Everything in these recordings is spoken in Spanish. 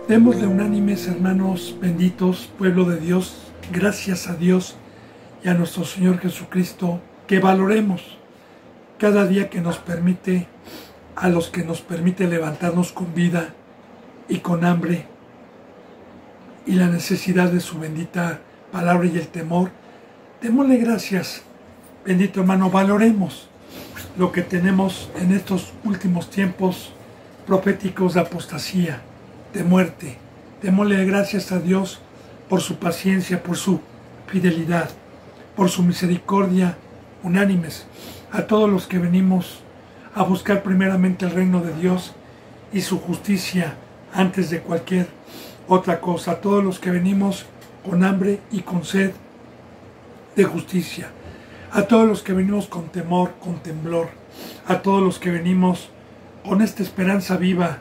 Démosle unánimes, hermanos benditos, pueblo de Dios, gracias a Dios y a nuestro Señor Jesucristo, que valoremos cada día que nos permite, a los que nos permite levantarnos con vida y con hambre, y la necesidad de su bendita palabra y el temor. Démosle gracias, bendito hermano, valoremos lo que tenemos en estos últimos tiempos proféticos de apostasía, de muerte. Démosle gracias a Dios por su paciencia, por su fidelidad, por su misericordia, unánimes, a todos los que venimos a buscar primeramente el reino de Dios y su justicia antes de cualquier otra cosa, a todos los que venimos con hambre y con sed de justicia, a todos los que venimos con temor, con temblor, a todos los que venimos con esta esperanza viva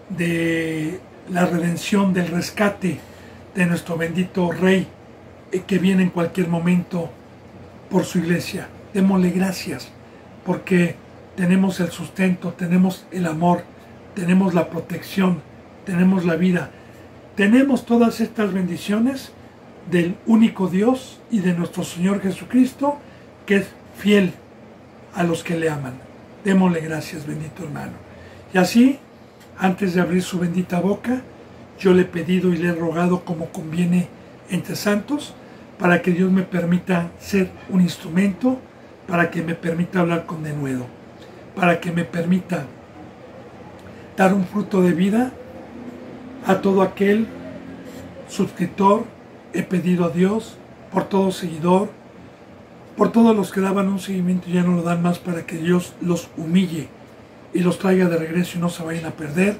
de la redención, del rescate de nuestro bendito Rey, que viene en cualquier momento por su iglesia. Démosle gracias, porque tenemos el sustento, tenemos el amor, tenemos la protección, tenemos la vida. Tenemos todas estas bendiciones del único Dios y de nuestro Señor Jesucristo, que es fiel a los que le aman. Démosle gracias, bendito hermano. Y así, antes de abrir su bendita boca, yo le he pedido y le he rogado como conviene entre santos, para que Dios me permita ser un instrumento, para que me permita hablar con denuedo, para que me permita dar un fruto de vida a todo aquel suscriptor. He pedido a Dios por todo seguidor, por todos los que daban un seguimiento y ya no lo dan más, para que Dios los humille y los traiga de regreso y no se vayan a perder,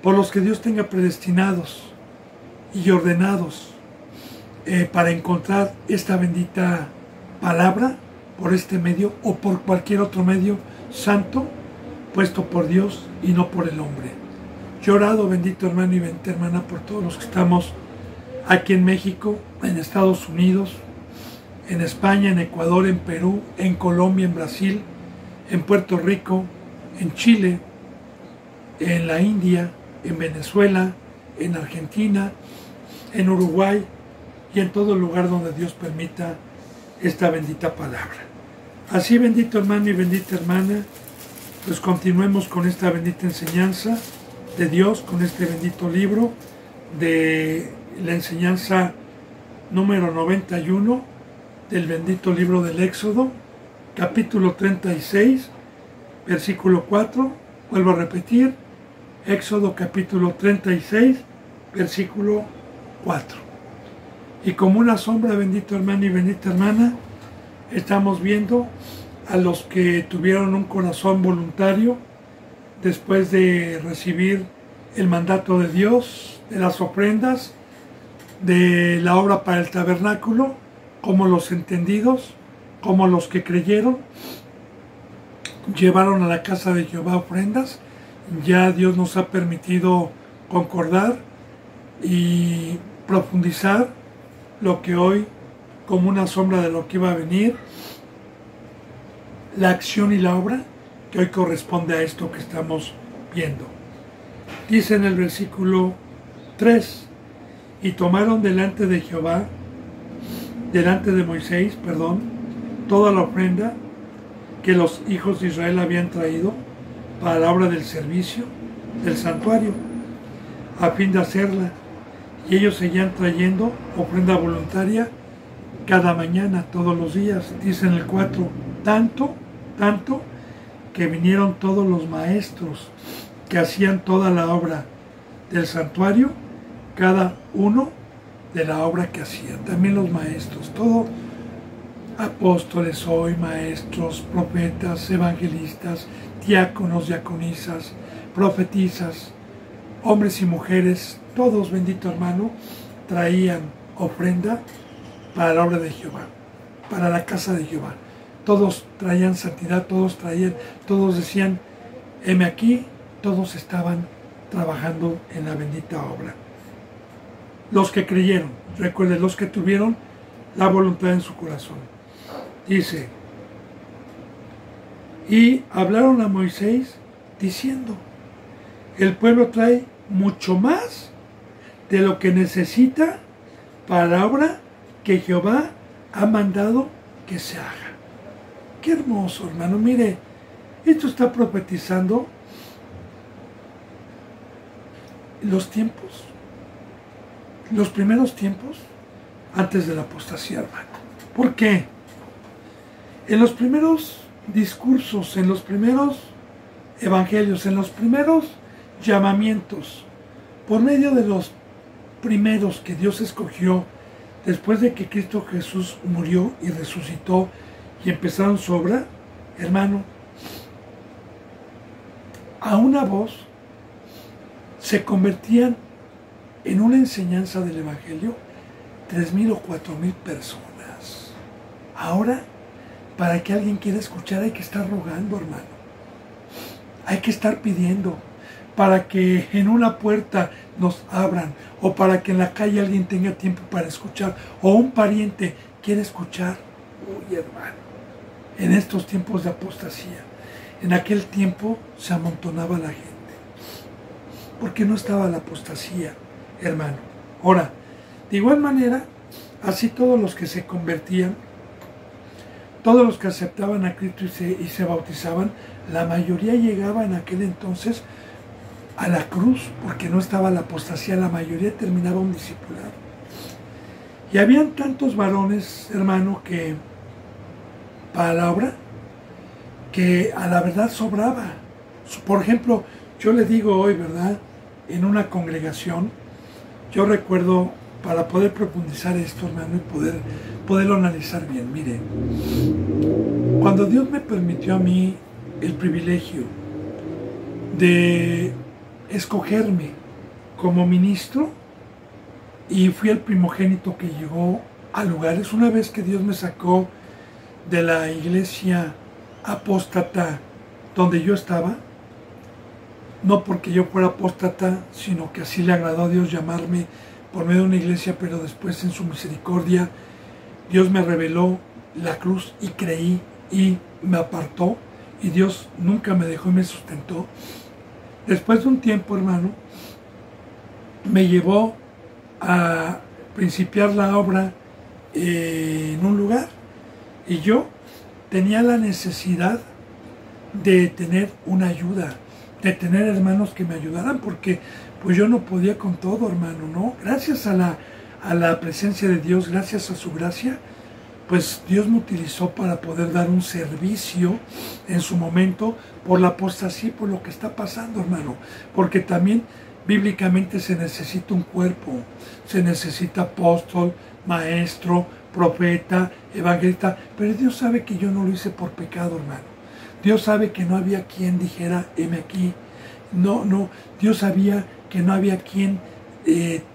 por los que Dios tenga predestinados y ordenados para encontrar esta bendita palabra por este medio o por cualquier otro medio santo puesto por Dios y no por el hombre. Yo he orado, bendito hermano y bendita hermana, por todos los que estamos aquí en México, en Estados Unidos, en España, en Ecuador, en Perú, en Colombia, en Brasil, en Puerto Rico, en Chile, en la India, en Venezuela, en Argentina, en Uruguay y en todo lugar donde Dios permita esta bendita palabra. Así, bendito hermano y bendita hermana, pues continuemos con esta bendita enseñanza de Dios, con este bendito libro de la enseñanza número 91 del bendito libro del Éxodo, capítulo 36, versículo 4. Vuelvo a repetir, Éxodo capítulo 36, versículo 4. Y como una sombra, bendito hermano y bendita hermana, estamos viendo a los que tuvieron un corazón voluntario después de recibir el mandato de Dios, de las ofrendas, de la obra para el tabernáculo, como los entendidos, como los que creyeron, llevaron a la casa de Jehová ofrendas. Ya Dios nos ha permitido concordar y profundizar lo que hoy, como una sombra de lo que iba a venir, la acción y la obra que hoy corresponde a esto que estamos viendo. Dice en el versículo 3, y tomaron delante de Jehová, delante de Moisés, toda la ofrenda que los hijos de Israel habían traído para la obra del servicio del santuario, a fin de hacerla. Y ellos seguían trayendo ofrenda voluntaria cada mañana, todos los días. Dice en el 4, tanto que vinieron todos los maestros que hacían toda la obra del santuario, cada uno de la obra que hacían. También los maestros, todos apóstoles hoy, maestros, profetas, evangelistas, diáconos, diaconisas, profetisas, hombres y mujeres, todos, bendito hermano, traían ofrenda para la obra de Jehová, para la casa de Jehová. Todos traían santidad, todos decían, heme aquí, todos estaban trabajando en la bendita obra. Los que creyeron, recuerden, los que tuvieron la voluntad en su corazón. Dice, y hablaron a Moisés diciendo, el pueblo trae mucho más de lo que necesita para la obra que Jehová ha mandado que se haga. Qué hermoso, hermano. Mire, esto está profetizando los tiempos, los primeros tiempos antes de la apostasía, hermano. ¿Por qué? En los primeros discursos, en los primeros evangelios, en los primeros llamamientos, por medio de los primeros que Dios escogió después de que Cristo Jesús murió y resucitó y empezaron su obra, hermano, a una voz se convertían en una enseñanza del Evangelio 3,000 o 4,000 personas. Ahora, para que alguien quiera escuchar hay que estar rogando, hermano. Hay que estar pidiendo para que en una puerta nos abran, o para que en la calle alguien tenga tiempo para escuchar, o un pariente quiere escuchar. Uy, hermano, en estos tiempos de apostasía, en aquel tiempo se amontonaba la gente, porque no estaba la apostasía, hermano. Ahora, de igual manera, así todos los que se convertían, todos los que aceptaban a Cristo y se bautizaban, la mayoría llegaba en aquel entonces a la cruz, porque no estaba la apostasía, la mayoría terminaba un discipulado. Y habían tantos varones, hermano, que para la obra, que a la verdad sobraba. Por ejemplo, yo le digo hoy, ¿verdad?, en una congregación, yo recuerdo, para poder profundizar esto, hermano, y poderlo analizar bien, mire, cuando Dios me permitió a mí el privilegio de escogerme como ministro, y fui el primogénito que llegó a lugares, una vez que Dios me sacó de la iglesia apóstata donde yo estaba, no porque yo fuera apóstata, sino que así le agradó a Dios llamarme por medio de una iglesia, pero después en su misericordia Dios me reveló la cruz y creí y me apartó, y Dios nunca me dejó y me sustentó. Después de un tiempo, hermano, me llevó a principiar la obra en un lugar, y yo tenía la necesidad de tener una ayuda, de tener hermanos que me ayudaran, porque pues yo no podía con todo, hermano, ¿no? Gracias a la presencia de Dios, gracias a su gracia, pues Dios me utilizó para poder dar un servicio en su momento por la apostasía, por lo que está pasando, hermano, porque también bíblicamente se necesita un cuerpo, se necesita apóstol, maestro, profeta, evangelista, pero Dios sabe que yo no lo hice por pecado, hermano. Dios sabe que no había quien dijera, heme aquí. No, Dios sabía que no había quien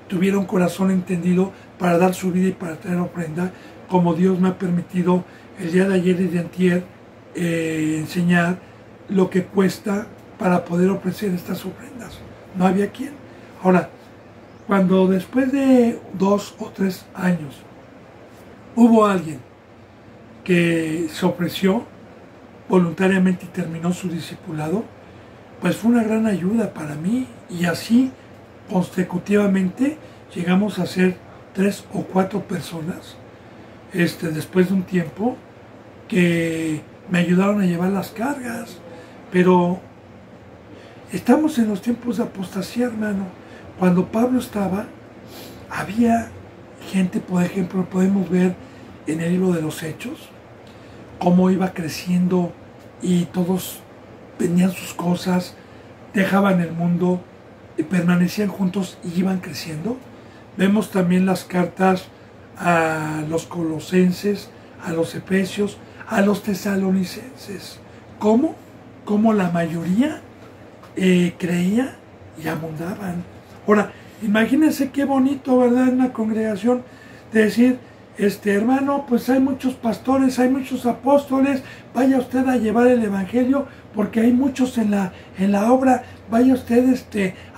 tuviera un corazón entendido para dar su vida y para traer ofrenda, como Dios me ha permitido el día de ayer y de antier enseñar lo que cuesta para poder ofrecer estas ofrendas. No había quien. Ahora, cuando después de 2 o 3 años hubo alguien que se ofreció voluntariamente y terminó su discipulado, pues fue una gran ayuda para mí, y así consecutivamente llegamos a ser 3 o 4 personas después de un tiempo que me ayudaron a llevar las cargas. Pero estamos en los tiempos de apostasía, hermano. Cuando Pablo estaba, había gente, por ejemplo, podemos ver en el libro de los Hechos, cómo iba creciendo y todos tenían sus cosas, dejaban el mundo, permanecían juntos y iban creciendo. Vemos también las cartas a los colosenses, a los efesios, a los tesalonicenses. ¿Cómo? Como la mayoría creía y abundaban. Ahora, imagínense qué bonito, ¿verdad?, en una congregación de decir, hermano, pues hay muchos pastores, hay muchos apóstoles, vaya usted a llevar el evangelio, porque hay muchos en la obra, vaya usted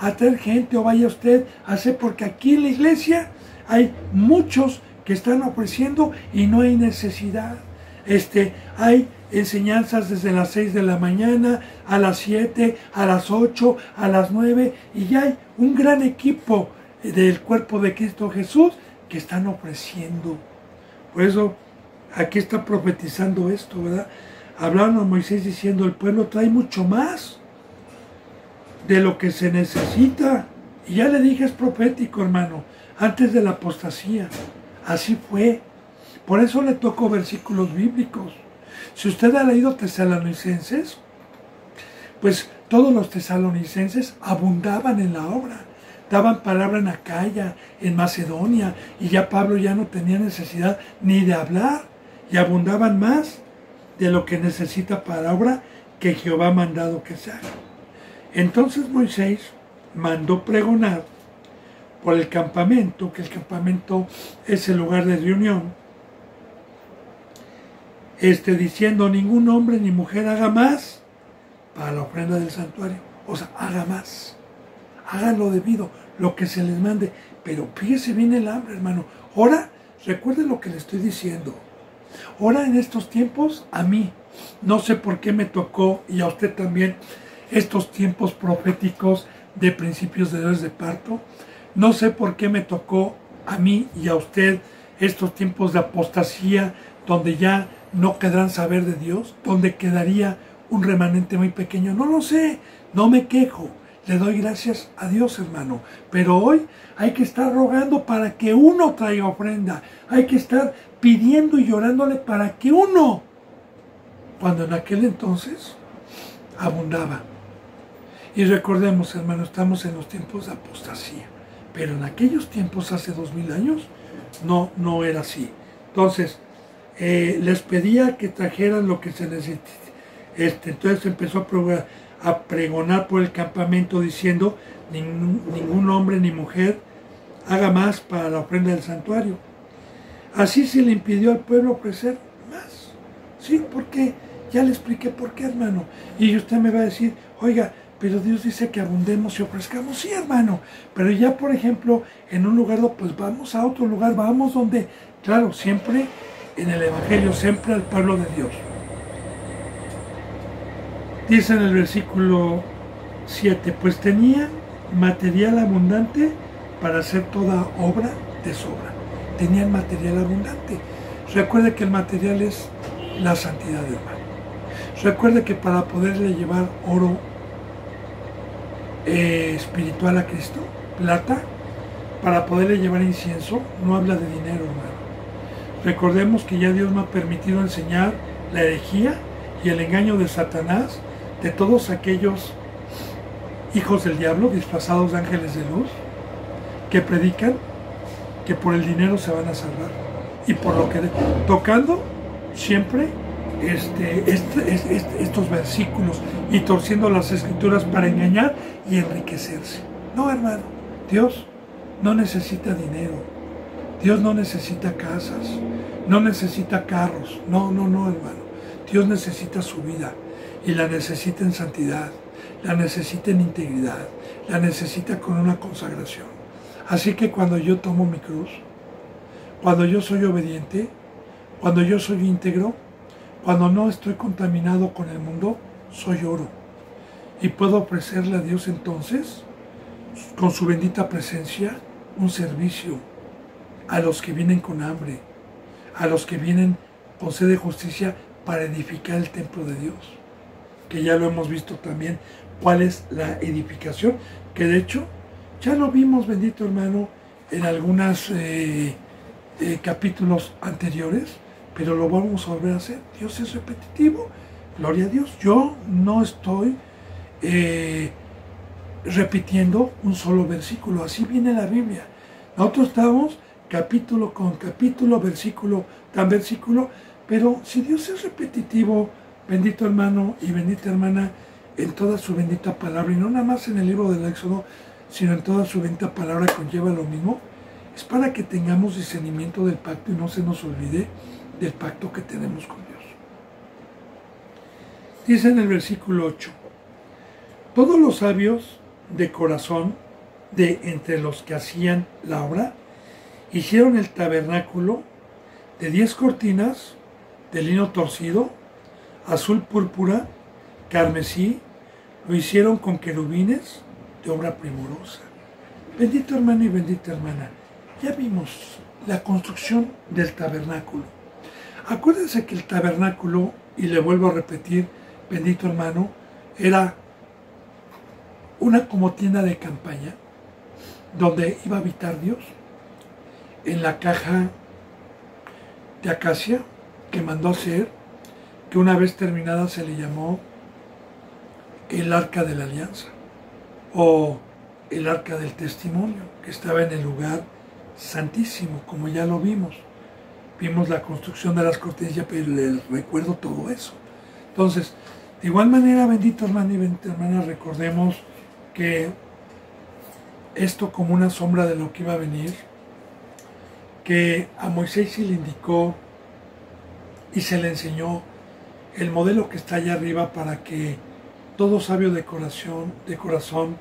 a traer gente, o vaya usted a hacer, porque aquí en la iglesia hay muchos que están ofreciendo y no hay necesidad. Hay enseñanzas desde las 6 de la mañana, a las 7, a las 8, a las 9, y ya hay un gran equipo del cuerpo de Cristo Jesús que están ofreciendo. Por eso aquí está profetizando esto, ¿verdad? Hablaron a Moisés diciendo, el pueblo trae mucho más de lo que se necesita. Y ya le dije, es profético, hermano, antes de la apostasía. Así fue. Por eso le tocó versículos bíblicos. Si usted ha leído Tesalonicenses, pues todos los tesalonicenses abundaban en la obra. Daban palabra en Acaya, en Macedonia, y ya Pablo ya no tenía necesidad ni de hablar, y abundaban más de lo que necesita para la obra que Jehová ha mandado que se haga. Entonces Moisés mandó pregonar por el campamento, que el campamento es el lugar de reunión, diciendo, ningún hombre ni mujer haga más para la ofrenda del santuario. O sea, haga más. Hagan lo debido, lo que se les mande. Pero fíjese bien el hambre, hermano. Ahora, recuerden lo que le estoy diciendo. Ahora en estos tiempos, a mí, no sé por qué me tocó, y a usted también, estos tiempos proféticos de principios de dolores de parto. No sé por qué me tocó a mí y a usted estos tiempos de apostasía, donde ya no querrán saber de Dios, donde quedaría un remanente muy pequeño. No lo sé, no me quejo. Le doy gracias a Dios, hermano. Pero hoy hay que estar rogando para que uno traiga ofrenda. Hay que estar pidiendo y llorándole para que uno, cuando en aquel entonces abundaba. Y recordemos, hermano, estamos en los tiempos de apostasía. Pero en aquellos tiempos, hace 2000 años, no era así. Entonces, les pedía que trajeran lo que se necesite. Entonces empezó a pregonar por el campamento diciendo, ningún hombre ni mujer haga más para la ofrenda del santuario. Así se le impidió al pueblo ofrecer más. Sí, porque ya le expliqué por qué, hermano. Y usted me va a decir, oiga, pero Dios dice que abundemos y ofrezcamos. Sí, hermano, pero ya, por ejemplo, en un lugar, pues vamos a otro lugar, vamos donde, claro, siempre en el Evangelio, siempre al pueblo de Dios. Dice en el versículo 7, pues tenía material abundante para hacer toda obra de sobra. Tenían material abundante. Recuerde que el material es la santidad, hermano. Recuerde que para poderle llevar oro espiritual a Cristo, plata, para poderle llevar incienso, no habla de dinero, hermano. Recordemos que ya Dios me ha permitido enseñar la herejía y el engaño de Satanás, de todos aquellos hijos del diablo disfrazados de ángeles de luz, que predican que por el dinero se van a salvar, y por lo que tocando siempre estos versículos y torciendo las escrituras para engañar y enriquecerse. No, hermano, Dios no necesita dinero, Dios no necesita casas, no necesita carros, no, hermano. Dios necesita su vida, y la necesita en santidad, la necesita en integridad, la necesita con una consagración. Así que cuando yo tomo mi cruz, cuando yo soy obediente, cuando yo soy íntegro, cuando no estoy contaminado con el mundo, soy oro. Y puedo ofrecerle a Dios entonces, con su bendita presencia, un servicio a los que vienen con hambre, a los que vienen con sed de justicia, para edificar el templo de Dios. Que ya lo hemos visto también, cuál es la edificación, que de hecho ya lo vimos, bendito hermano, en algunos capítulos anteriores, pero lo vamos a volver a hacer. Dios es repetitivo, gloria a Dios. Yo no estoy repitiendo un solo versículo, así viene la Biblia. Nosotros estamos capítulo con capítulo, versículo tras versículo, pero si Dios es repetitivo, bendito hermano y bendita hermana, en toda su bendita palabra, y no nada más en el libro del Éxodo, sino en toda su bendita palabra conlleva lo mismo, es para que tengamos discernimiento del pacto y no se nos olvide del pacto que tenemos con Dios. Dice en el versículo 8, todos los sabios de corazón de entre los que hacían la obra hicieron el tabernáculo de 10 cortinas de lino torcido, azul púrpura, carmesí, lo hicieron con querubines de obra primorosa. Bendito hermano y bendita hermana, ya vimos la construcción del tabernáculo. Acuérdense que el tabernáculo, y le vuelvo a repetir, bendito hermano, era una como tienda de campaña donde iba a habitar Dios. En la caja de acacia que mandó hacer, que una vez terminada se le llamó el arca de la alianza o el arca del testimonio, que estaba en el lugar santísimo, como ya lo vimos. Vimos la construcción de las cortinas, pero les recuerdo todo eso. Entonces, de igual manera, bendito hermano y bendita hermana, recordemos que esto como una sombra de lo que iba a venir, que a Moisés se le indicó y se le enseñó el modelo que está allá arriba para que todo sabio de corazón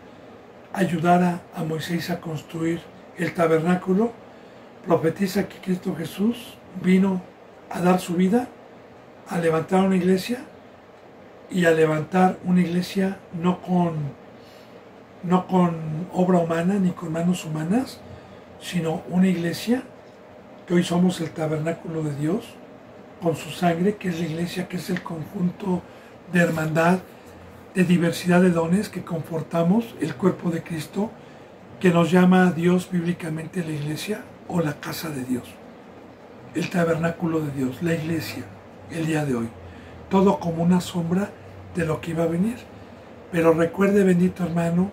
ayudara a Moisés a construir el tabernáculo. Profetiza que Cristo Jesús vino a dar su vida, a levantar una iglesia, y a levantar una iglesia no con obra humana ni con manos humanas, sino una iglesia que hoy somos el tabernáculo de Dios, con su sangre, que es la iglesia, que es el conjunto de hermandad, de diversidad de dones que confortamos el cuerpo de Cristo, que nos llama a Dios bíblicamente la iglesia o la casa de Dios, el tabernáculo de Dios, la iglesia, el día de hoy. Todo como una sombra de lo que iba a venir. Pero recuerde, bendito hermano,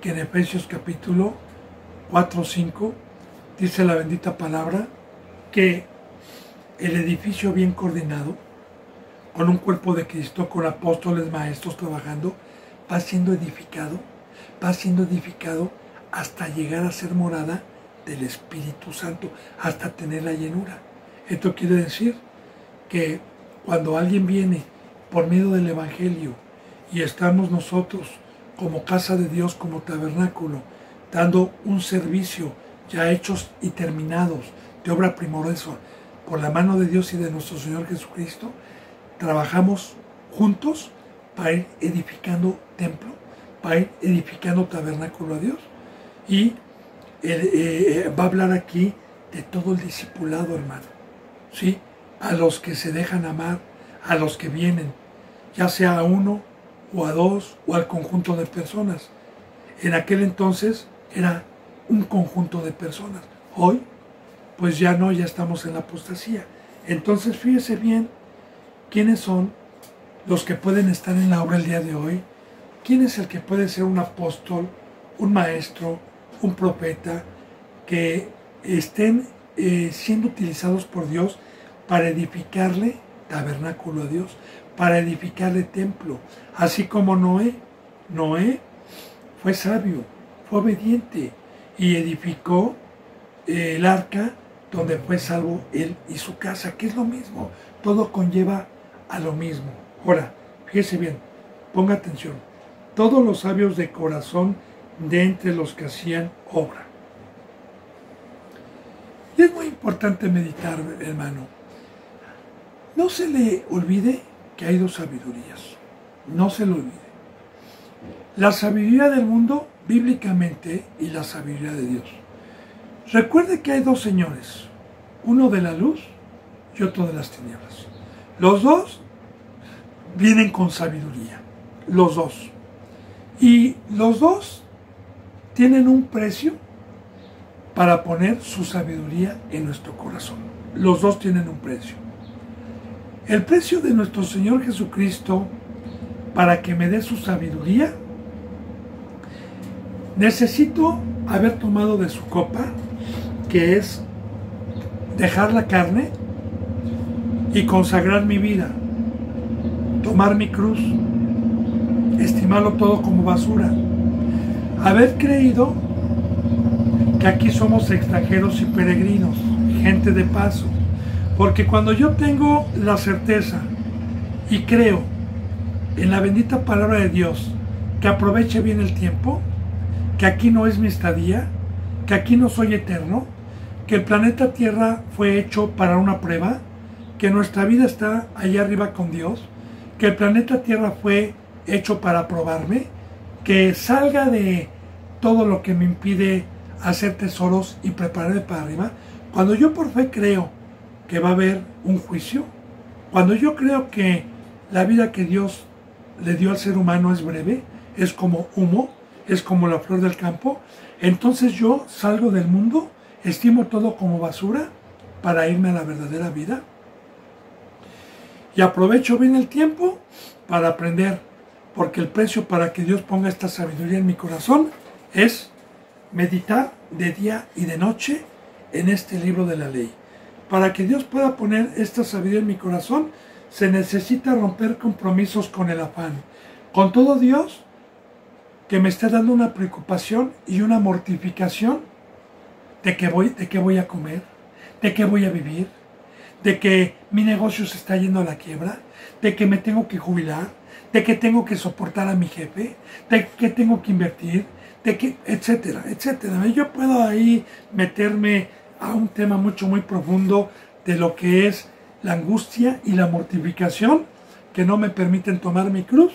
que en Efesios capítulo 4-5 dice la bendita palabra que el edificio bien coordinado, con un cuerpo de Cristo, con apóstoles, maestros trabajando, va siendo edificado hasta llegar a ser morada del Espíritu Santo, hasta tener la llenura. Esto quiere decir que cuando alguien viene por medio del Evangelio y estamos nosotros como casa de Dios, como tabernáculo, dando un servicio ya hechos y terminados de obra primorosa por la mano de Dios y de nuestro Señor Jesucristo, trabajamos juntos para ir edificando templo, para ir edificando tabernáculo a Dios. Y va a hablar aquí de todo el discipulado, hermano, ¿sí? A los que se dejan amar, a los que vienen, ya sea a uno o a dos o al conjunto de personas. En aquel entonces era un conjunto de personas. Hoy, pues ya no, ya estamos en la apostasía. Entonces fíjese bien quiénes son los que pueden estar en la obra el día de hoy. ¿Quién es el que puede ser un apóstol, un maestro, un profeta, que estén siendo utilizados por Dios para edificarle tabernáculo a Dios, para edificarle templo? Así como Noé fue sabio, fue obediente y edificó el arca donde fue salvo él y su casa, que es lo mismo, todo conlleva a lo mismo. Ahora, fíjese bien, ponga atención, todos los sabios de corazón de entre los que hacían obra. Y es muy importante meditar, hermano. No se le olvide que hay dos sabidurías. No se lo olvide. La sabiduría del mundo, bíblicamente, y la sabiduría de Dios. Recuerde que hay dos señores. Uno de la luz y otro de las tinieblas. Los dos vienen con sabiduría. Los dos. Y los dos tienen un precio para poner su sabiduría en nuestro corazón. Los dos tienen un precio. El precio de nuestro Señor Jesucristo para que me dé su sabiduría, necesito haber tomado de su copa, que es dejar la carne y consagrar mi vida, tomar mi cruz, estimarlo todo como basura, haber creído que aquí somos extranjeros y peregrinos, gente de paso, porque cuando yo tengo la certeza y creo en la bendita palabra de Dios, que aproveche bien el tiempo, que aquí no es mi estadía, que aquí no soy eterno, que el planeta Tierra fue hecho para una prueba, que nuestra vida está allá arriba con Dios, que el planeta Tierra fue hecho para probarme, que salga de todo lo que me impide hacer tesoros y prepararme para arriba. Cuando yo por fe creo que va a haber un juicio, cuando yo creo que la vida que Dios le dio al ser humano es breve, es como humo, es como la flor del campo, entonces yo salgo del mundo, estimo todo como basura para irme a la verdadera vida. Y aprovecho bien el tiempo para aprender, porque el precio para que Dios ponga esta sabiduría en mi corazón es meditar de día y de noche en este libro de la ley. Para que Dios pueda poner esta sabiduría en mi corazón, se necesita romper compromisos con el afán. Con todo Dios, que me esté dando una preocupación y una mortificación de qué voy a comer, de qué voy a vivir, de que mi negocio se está yendo a la quiebra, de que me tengo que jubilar, de que tengo que soportar a mi jefe, de que tengo que invertir, de que, etcétera, etcétera. Yo puedo ahí meterme a un tema muy profundo de lo que es la angustia y la mortificación que no me permiten tomar mi cruz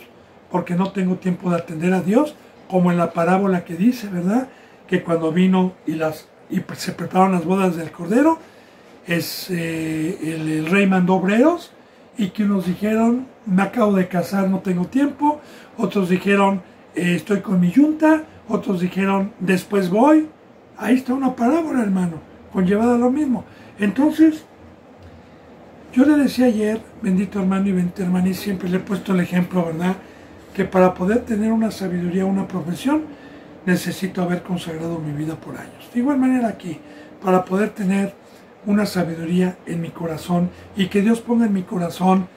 porque no tengo tiempo de atender a Dios, como en la parábola que dice, ¿verdad? Que cuando vino y se prepararon las bodas del Cordero, el rey mandó obreros y que unos dijeron, me acabo de casar, no tengo tiempo, otros dijeron, estoy con mi yunta, otros dijeron, después voy. Ahí está una parábola, hermano, conllevada a lo mismo. Entonces, yo le decía ayer, bendito hermano y bendita hermana, y siempre le he puesto el ejemplo, ¿verdad? Que para poder tener una sabiduría, una profesión, necesito haber consagrado mi vida por años. De igual manera aquí, para poder tener una sabiduría en mi corazón y que Dios ponga en mi corazón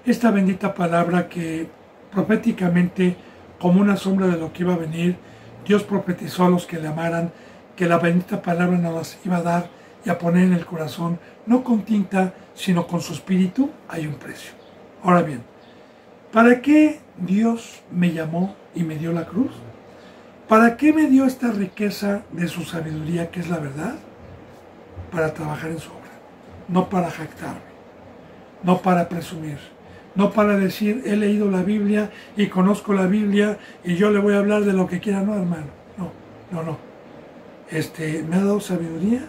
esta bendita palabra que proféticamente, como una sombra de lo que iba a venir, Dios profetizó a los que le amaran, que la bendita palabra nos las iba a dar y a poner en el corazón, no con tinta, sino con su espíritu. Hay un precio. Ahora bien, ¿para qué Dios me llamó y me dio la cruz? ¿Para qué me dio esta riqueza de su sabiduría, que es la verdad? Para trabajar en su obra, no para jactarme, no para presumir, no para decir, he leído la Biblia y conozco la Biblia y yo le voy a hablar de lo que quiera. No, hermano, no. Me ha dado sabiduría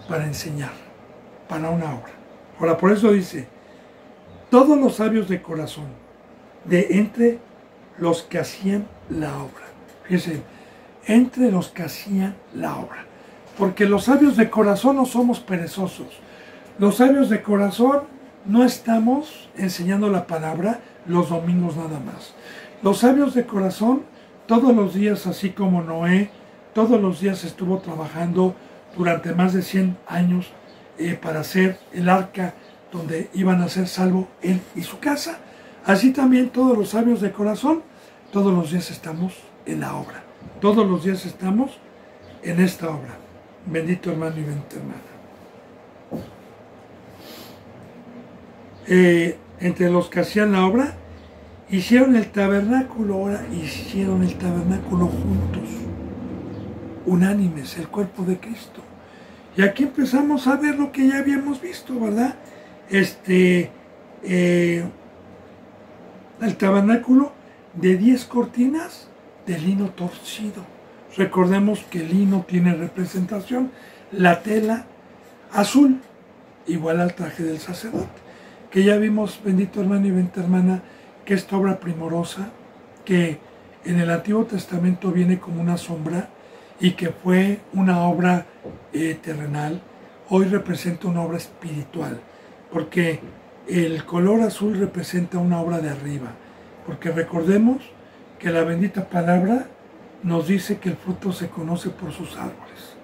para enseñar, para una obra. Ahora, por eso dice, todos los sabios de corazón, de entre los que hacían la obra. Fíjense, entre los que hacían la obra. Porque los sabios de corazón no somos perezosos. Los sabios de corazón no estamos enseñando la palabra los domingos nada más. Los sabios de corazón todos los días, así como Noé, todos los días estuvo trabajando durante más de 100 años para hacer el arca donde iban a ser salvo él y su casa. Así también todos los sabios de corazón, todos los días estamos en la obra. Todos los días estamos en esta obra. Bendito hermano y bendita hermana. Entre los que hacían la obra, hicieron el tabernáculo. Ahora hicieron el tabernáculo juntos, unánimes, el cuerpo de Cristo. Y aquí empezamos a ver lo que ya habíamos visto, ¿verdad? El tabernáculo de 10 cortinas de lino torcido. Recordemos que el lino tiene representación, la tela azul, igual al traje del sacerdote, que ya vimos, bendito hermano y bendita hermana, que esta obra primorosa, que en el Antiguo Testamento viene como una sombra y que fue una obra terrenal, hoy representa una obra espiritual, porque el color azul representa una obra de arriba, porque recordemos que la bendita palabra nos dice que el fruto se conoce por sus árboles,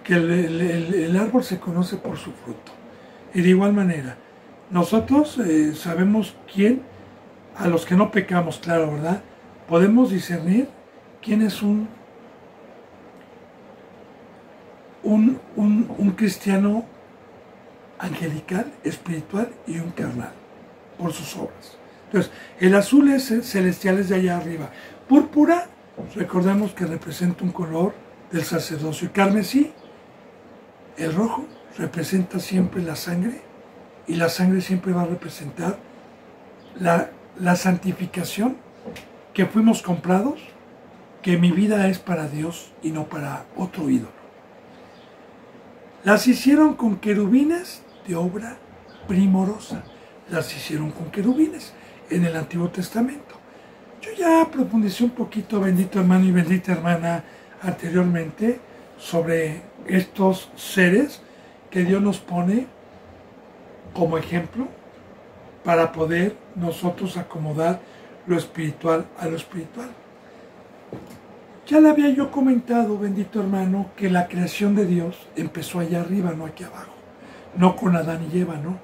que el árbol se conoce por su fruto. Y de igual manera, nosotros sabemos quién, a los que no pecamos, claro, ¿verdad? Podemos discernir quién es un cristiano angelical, espiritual y un carnal, por sus obras. Entonces, el azul es celestial, es de allá arriba. Púrpura, recordemos que representa un color del sacerdocio. Y carmesí, el rojo, representa siempre la sangre, y la sangre siempre va a representar la santificación, que fuimos comprados, que mi vida es para Dios y no para otro ídolo. Las hicieron con querubines de obra primorosa. Las hicieron con querubines en el Antiguo Testamento. Yo ya profundicé un poquito, bendito hermano y bendita hermana, anteriormente sobre estos seres que Dios nos pone como ejemplo para poder nosotros acomodar lo espiritual a lo espiritual. Ya le había yo comentado, bendito hermano, que la creación de Dios empezó allá arriba, no aquí abajo. No con Adán y Eva, no.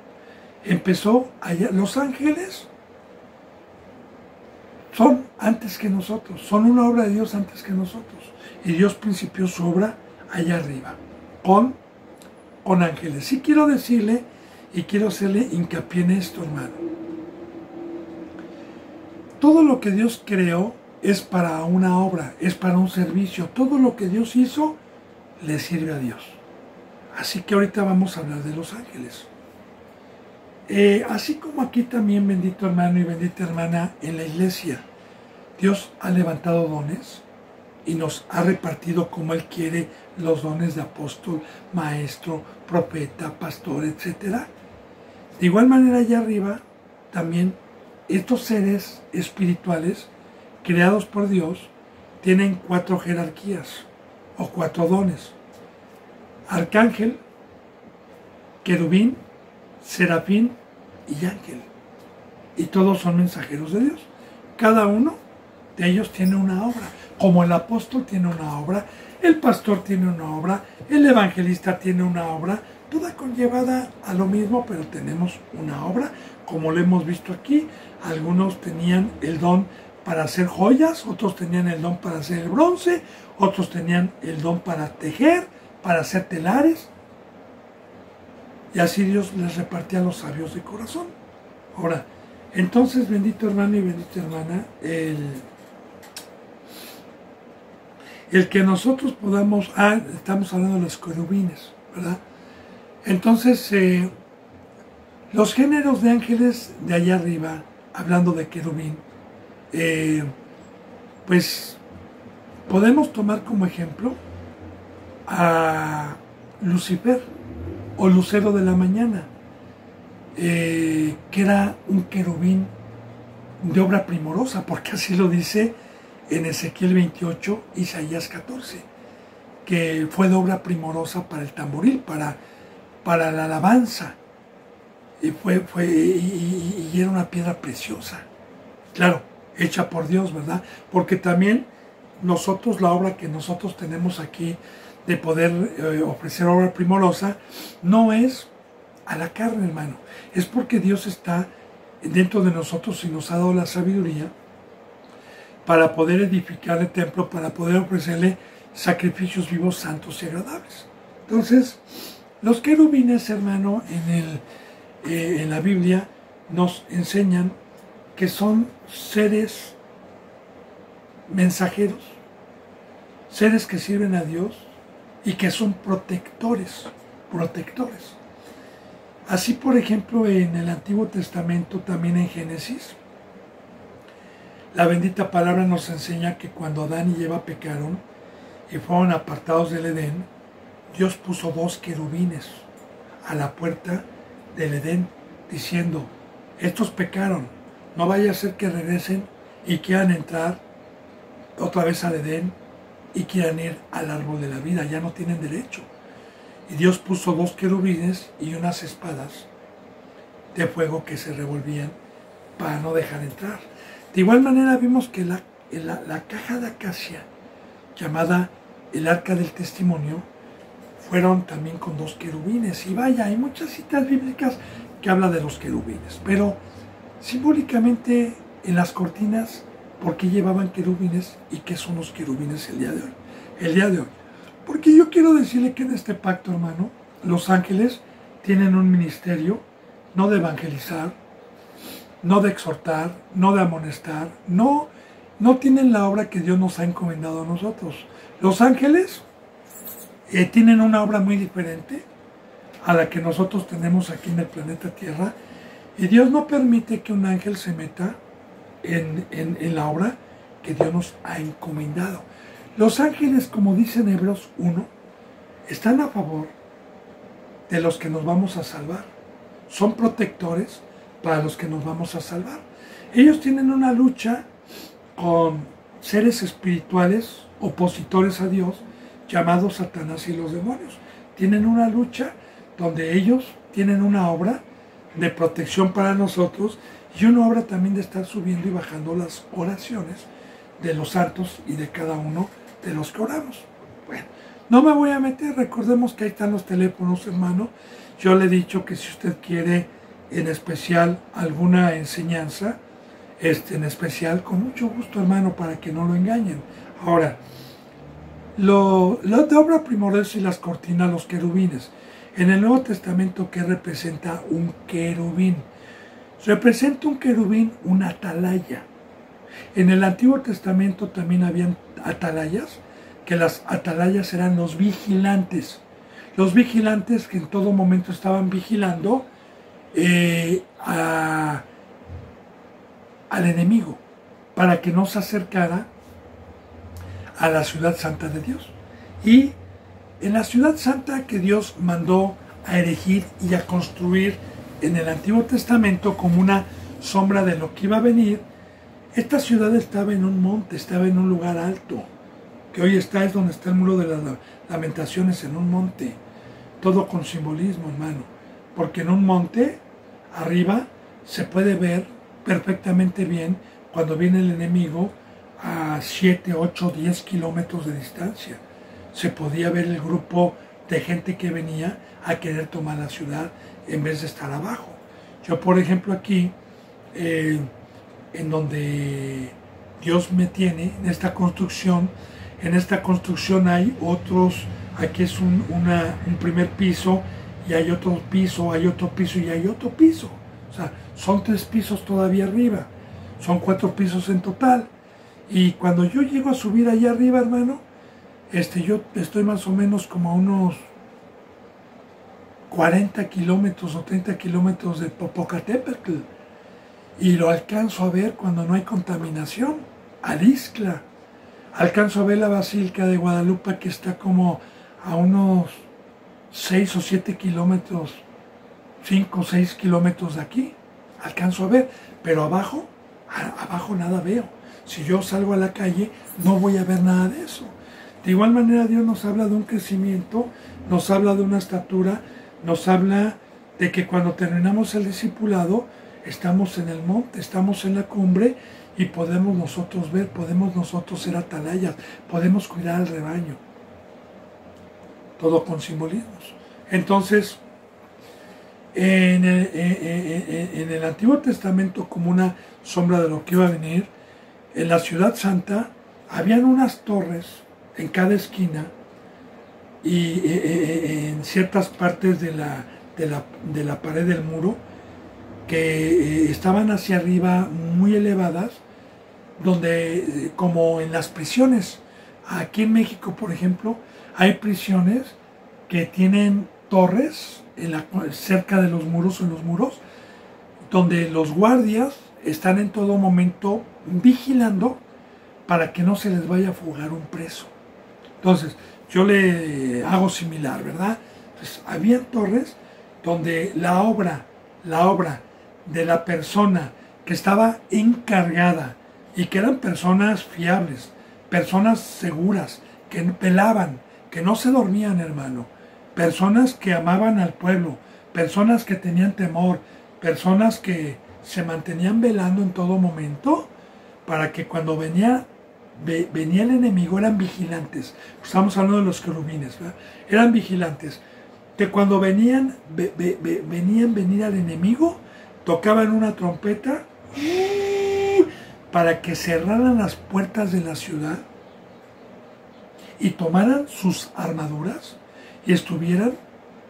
Empezó allá. Los ángeles son antes que nosotros, son una obra de Dios antes que nosotros. Y Dios principió su obra allá arriba, con ángeles. Sí quiero decirle y quiero hacerle hincapié en esto, hermano. Todo lo que Dios creó es para una obra, es para un servicio. Todo lo que Dios hizo le sirve a Dios. Así que ahorita vamos a hablar de los ángeles. Así como aquí también, bendito hermano y bendita hermana, en la iglesia, Dios ha levantado dones y nos ha repartido como Él quiere los dones de apóstol, maestro, profeta, pastor, etc. De igual manera allá arriba, también estos seres espirituales creados por Dios tienen 4 jerarquías o 4 dones: arcángel, querubín, serafín y ángel. Y todos son mensajeros de Dios. Cada uno de ellos tiene una obra. Como el apóstol tiene una obra, el pastor tiene una obra, el evangelista tiene una obra, toda conllevada a lo mismo, pero tenemos una obra, como lo hemos visto aquí. Algunos tenían el don para hacer joyas, otros tenían el don para hacer el bronce, otros tenían el don para tejer, para hacer telares. Y así Dios les repartía a los sabios de corazón. Ahora, entonces, bendito hermano y bendita hermana, el que nosotros podamos... estamos hablando de los querubines, ¿verdad? Entonces, los géneros de ángeles de allá arriba, hablando de querubín, pues podemos tomar como ejemplo a Lucifer, o lucero de la mañana, que era un querubín de obra primorosa, porque así lo dice en Ezequiel 28, Isaías 14, que fue de obra primorosa para el tamboril, para la alabanza, y era una piedra preciosa, claro, hecha por Dios, ¿verdad? Porque también nosotros, la obra que nosotros tenemos aquí, de poder ofrecer obra primorosa, no es a la carne, hermano. Es porque Dios está dentro de nosotros y nos ha dado la sabiduría para poder edificar el templo, para poder ofrecerle sacrificios vivos, santos y agradables. Entonces, los querubines, hermano, en la Biblia nos enseñan que son seres mensajeros, seres que sirven a Dios, y que son protectores. Así, por ejemplo, en el Antiguo Testamento, también en Génesis, la bendita palabra nos enseña que cuando Adán y Eva pecaron y fueron apartados del Edén, Dios puso 2 querubines a la puerta del Edén, diciendo: estos pecaron, no vaya a ser que regresen y quieran entrar otra vez al Edén y quieran ir al árbol de la vida, ya no tienen derecho. Y Dios puso 2 querubines y unas espadas de fuego que se revolvían para no dejar entrar. De igual manera vimos que la caja de acacia, llamada el arca del testimonio, fueron también con 2 querubines. Y vaya, hay muchas citas bíblicas que hablan de los querubines, pero simbólicamente en las cortinas, ¿por qué llevaban querubines y qué son los querubines el día de hoy? El día de hoy. Porque yo quiero decirle que en este pacto, hermano, los ángeles tienen un ministerio no de evangelizar, no de exhortar, no de amonestar, no tienen la obra que Dios nos ha encomendado a nosotros. Los ángeles tienen una obra muy diferente a la que nosotros tenemos aquí en el planeta Tierra, Y Dios no permite que un ángel se meta en la obra que Dios nos ha encomendado. Los ángeles, como dice en Hebreos 1, están a favor de los que nos vamos a salvar. Son protectores para los que nos vamos a salvar. Ellos tienen una lucha con seres espirituales opositores a Dios, llamados Satanás y los demonios. Tienen una lucha donde ellos tienen una obra de protección para nosotros y una obra también de estar subiendo y bajando las oraciones de los santos y de cada uno de los que oramos. Bueno, no me voy a meter, recordemos que ahí están los teléfonos, hermano. Yo le he dicho que si usted quiere en especial alguna enseñanza, en especial, con mucho gusto, hermano, para que no lo engañen. Ahora, lo de obra primordial y las cortinas, los querubines. En el Nuevo Testamento, ¿qué representa un querubín? Representa un querubín una atalaya. En el Antiguo Testamento también habían atalayas, que las atalayas eran los vigilantes. Los vigilantes que en todo momento estaban vigilando al enemigo, para que no se acercara a la ciudad santa de Dios. Y en la ciudad santa que Dios mandó a erigir y a construir en el Antiguo Testamento como una sombra de lo que iba a venir, esta ciudad estaba en un monte, estaba en un lugar alto, que hoy es donde está el muro de las lamentaciones, en un monte, todo con simbolismo, hermano, porque en un monte, arriba, se puede ver perfectamente bien cuando viene el enemigo a 7, 8, 10 kilómetros de distancia. Se podía ver el grupo de gente que venía a querer tomar la ciudad en vez de estar abajo. Yo, por ejemplo, aquí, en donde Dios me tiene, en esta construcción hay otros, aquí es un primer piso, y hay otro piso, hay otro piso y hay otro piso. O sea, son 3 pisos todavía arriba, son 4 pisos en total. Y cuando yo llego a subir allá arriba, hermano, yo estoy más o menos como a unos 40 kilómetros o 30 kilómetros de Popocatépetl. Y lo alcanzo a ver cuando no hay contaminación, al Ixtla. Alcanzo a ver la Basílica de Guadalupe, que está como a unos 6 o 7 kilómetros, 5 o 6 kilómetros de aquí. Alcanzo a ver, pero abajo nada veo. Si yo salgo a la calle, no voy a ver nada de eso. De igual manera, Dios nos habla de un crecimiento, nos habla de una estatura, nos habla de que cuando terminamos el discipulado, estamos en el monte, estamos en la cumbre y podemos nosotros ver, podemos nosotros ser atalayas, podemos cuidar al rebaño. Todo con simbolismos. Entonces, en el Antiguo Testamento, como una sombra de lo que iba a venir, en la ciudad santa habían unas torres en cada esquina y en ciertas partes de la pared del muro que estaban hacia arriba, muy elevadas, donde, como en las prisiones, aquí en México, por ejemplo, hay prisiones que tienen torres cerca de los muros, en los muros, donde los guardias están en todo momento vigilando para que no se les vaya a fugar un preso. Entonces, yo le hago similar, ¿verdad? Entonces, había torres donde la obra de la persona que estaba encargada y que eran personas fiables, personas seguras, que velaban, que no se dormían, hermano, personas que amaban al pueblo, personas que tenían temor, personas que se mantenían velando en todo momento para que cuando venía el enemigo, eran vigilantes. Estamos hablando de los querubines, ¿verdad? Eran vigilantes que cuando venían venir al enemigo, tocaban una trompeta para que cerraran las puertas de la ciudad y tomaran sus armaduras y estuvieran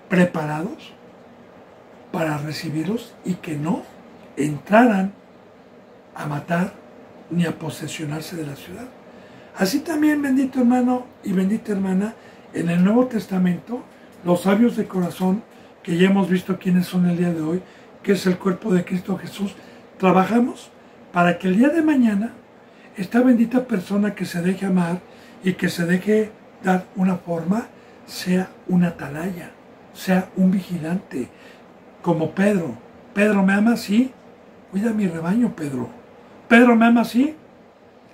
preparados para recibirlos y que no entraran a matar ni a posesionarse de la ciudad. Así también, bendito hermano y bendita hermana, en el Nuevo Testamento, los sabios de corazón, que ya hemos visto quiénes son el día de hoy, que es el cuerpo de Cristo Jesús, trabajamos para que el día de mañana esta bendita persona que se deje amar y que se deje dar una forma, sea un atalaya, sea un vigilante, como Pedro. Pedro, ¿me ama? Sí. Cuida mi rebaño, Pedro. Pedro, ¿me ama? Sí.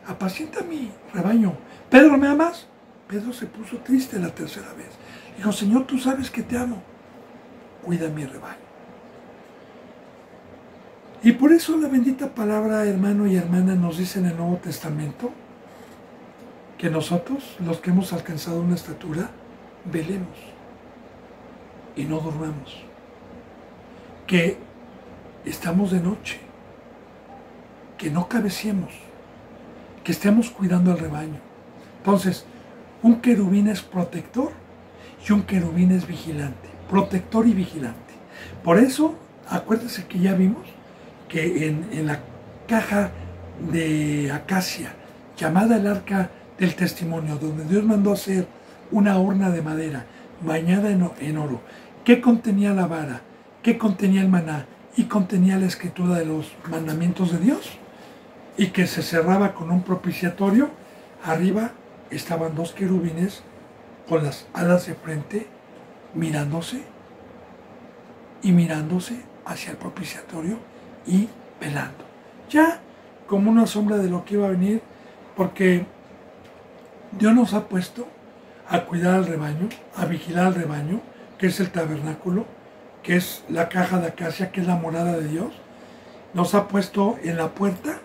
Apacienta mi rebaño. Pedro, ¿me amas? Pedro se puso triste la tercera vez. Dijo, Señor, tú sabes que te amo. Cuida mi rebaño. Y por eso la bendita palabra, hermano y hermana, nos dice en el Nuevo Testamento que nosotros, los que hemos alcanzado una estatura, velemos y no durmamos. Que estamos de noche, que no cabeciemos, que estemos cuidando al rebaño. Entonces, un querubín es protector y un querubín es vigilante, protector y vigilante. Por eso, acuérdense que ya vimos que en la caja de acacia, llamada el arca del testimonio, donde Dios mandó hacer una horna de madera bañada en oro, que contenía la vara, que contenía el maná y contenía la escritura de los mandamientos de Dios, y que se cerraba con un propiciatorio. Arriba estaban dos querubines con las alas de frente mirándose hacia el propiciatorio y velando, ya como una sombra de lo que iba a venir, porque Dios nos ha puesto a cuidar al rebaño, a vigilar al rebaño, que es el tabernáculo, que es la caja de acacia, que es la morada de Dios. Nos ha puesto en la puerta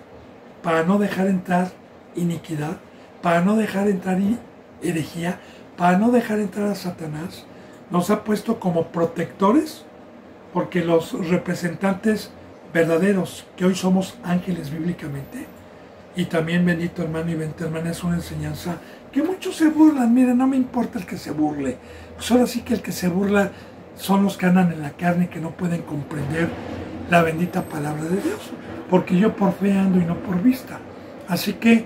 para no dejar entrar iniquidad, para no dejar entrar herejía, para no dejar entrar a Satanás. Nos ha puesto como protectores, porque los representantes verdaderos, que hoy somos ángeles bíblicamente, y también, bendito hermano y bendita hermana, es una enseñanza que muchos se burlan. Miren, no me importa el que se burle, pues ahora sí que el que se burla son los que andan en la carne, que no pueden comprender la bendita palabra de Dios, porque yo por fe ando y no por vista. Así que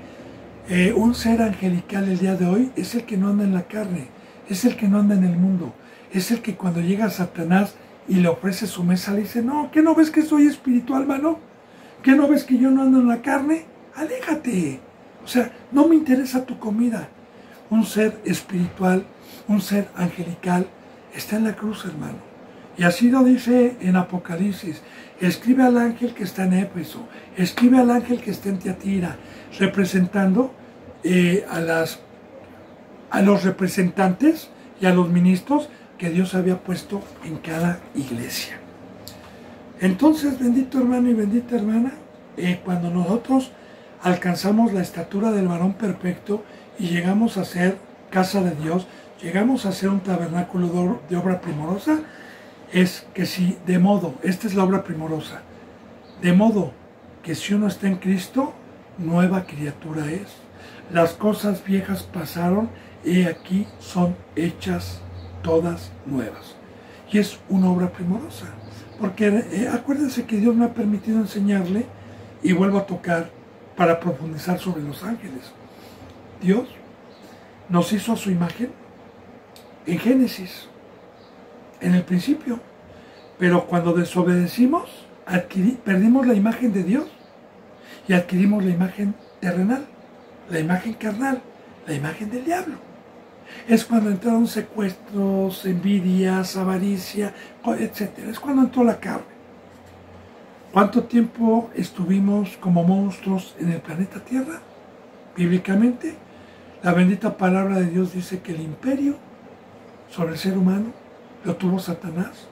un ser angelical el día de hoy es el que no anda en la carne, es el que no anda en el mundo, es el que cuando llega Satanás y le ofrece su mesa, le dice, no, ¿qué no ves que soy espiritual, mano? ¿Qué no ves que yo no ando en la carne? Aléjate. O sea, no me interesa tu comida. Un ser espiritual, un ser angelical, está en la cruz, hermano. Y así lo dice en Apocalipsis. Escribe al ángel que está en Éfeso, escribe al ángel que está en Tiatira, representando a los representantes y a los ministros que Dios había puesto en cada iglesia. Entonces, bendito hermano y bendita hermana, cuando nosotros alcanzamos la estatura del varón perfecto y llegamos a ser casa de Dios, llegamos a ser un tabernáculo de obra primorosa, es que si de modo, esta es la obra primorosa, de modo que si uno está en Cristo, nueva criatura es. Las cosas viejas pasaron, y aquí son hechas todas nuevas. Y es una obra primorosa, porque acuérdense que Dios me ha permitido enseñarle, y vuelvo a tocar para profundizar sobre los ángeles. Dios nos hizo a su imagen en Génesis, en el principio, pero cuando desobedecimos, perdimos la imagen de Dios y adquirimos la imagen terrenal, la imagen carnal, la imagen del diablo. Es cuando entraron secuestros, envidias, avaricia, etc. Es cuando entró la carne. ¿Cuánto tiempo estuvimos como monstruos en el planeta Tierra? Bíblicamente, la bendita palabra de Dios dice que el imperio sobre el ser humano lo tuvo Satanás